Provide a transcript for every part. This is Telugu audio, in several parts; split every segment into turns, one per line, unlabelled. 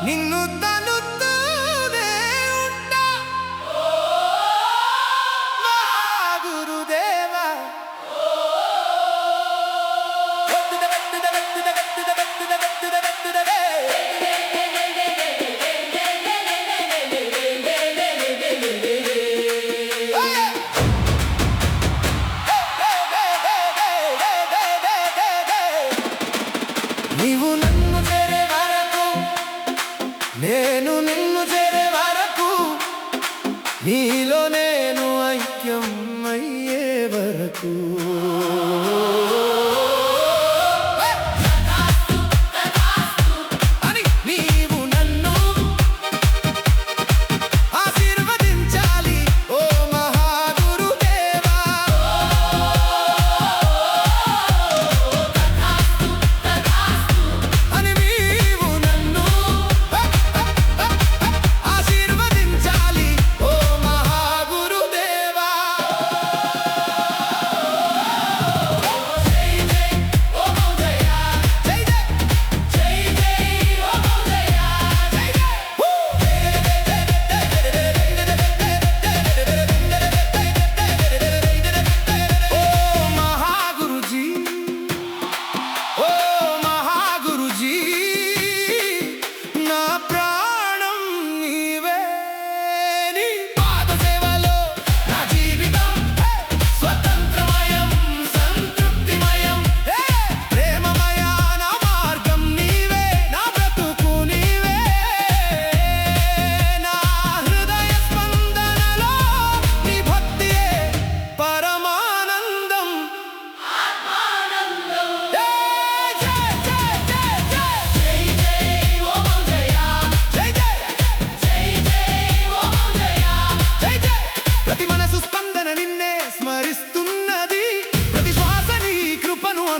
నిన్ను తనుతూనే ఉంటా మా గురుదేవా. నీవు నన్ను చేరే వరకు, నేను నిన్ను చేరే వరకు, నీలో నేను ఐక్యం అయ్యే వరకు. అని నీవు నన్ను ఆశీర్వదించాలి ఓ మహాగురుదేవా. అని నీవు నన్ను ఆశీర్వదించాలి ఓ మహాగురుదేవా.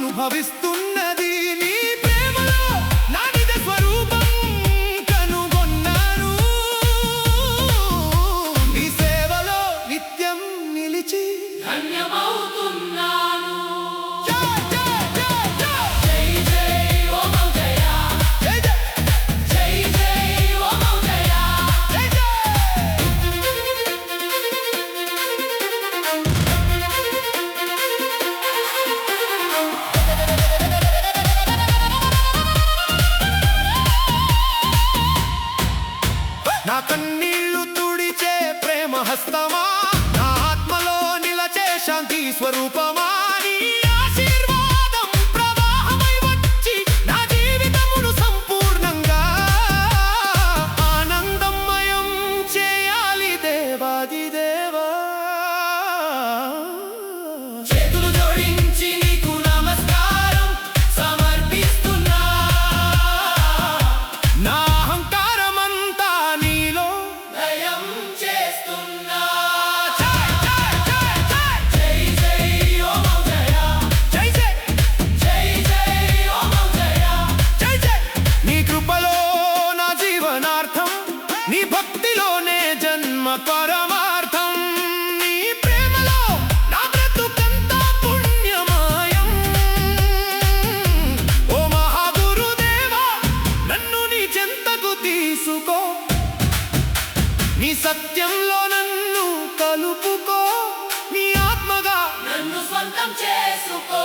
అనుభవిస్తున్నది నీ ప్రేమలో నా నిజ స్వరూపం కనుగొన్నాను. నీ సేవలో నిత్యం నిలిచి ధన్యమవుతున్నాను. నా కన్నీళ్లు తుడిచే ప్రేమ హస్తమా, నా ఆత్మలో నిలచే శాంతి స్వరూపమా, నీ ఆశీర్వాదం ప్రవాహమై వచ్చి నా జీవితమును సంపూర్ణంగా ఆనందమయం చేయాలి దేవాది దేవా. చేతులు జోడించి నీకు నమస్కారం సమర్పిస్తున్నా. నా నీ భక్తిలోనే జన్మ పరమార్థం. నీ ప్రేమలో నా బ్రతుకంతా పుణ్యమయం. ఓ మహాగురుదేవా, నన్ను నీ చెంతకు తీసుకో, నీ సత్యంలో నన్ను కలుపుకో, నీ ఆత్మగా నన్ను స్వంతం చేసుకో.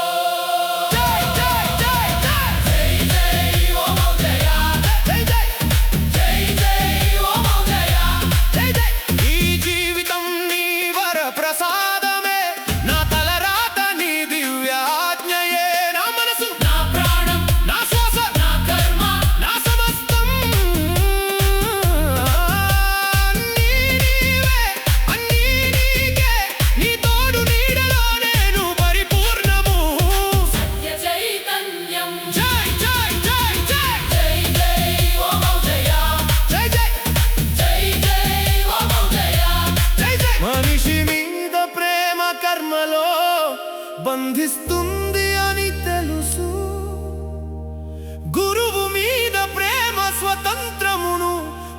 ప్రసాదమే నా తలరాత నీ దివ్యాజ్ఞయే. నా మనసు, నా ప్రాణం, నా శ్వాస, నా కర్మ, నా సమస్తం నీవే, అన్నీ నీకే. నీ తోడు నీడలో నేను పరిపూర్ణము. సత్య చైతన్యం జై జై జై జై జై జై ఓ మౌజయ జై జై జై జై ఓ మౌజయ జై జై. మనిషి ప్రేమ కర్మలో బంధిస్తుంది అని తెలుసు, గురువు మీద ప్రేమ స్వతంత్రమును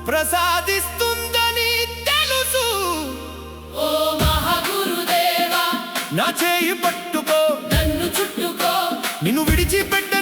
ప్రసాదిస్తుందని తెలుసు. ఓ మహాగురుదేవా, నా చేయి పట్టుకో, నన్ను చుట్టుకో, నిన్ను విడిచిపెట్ట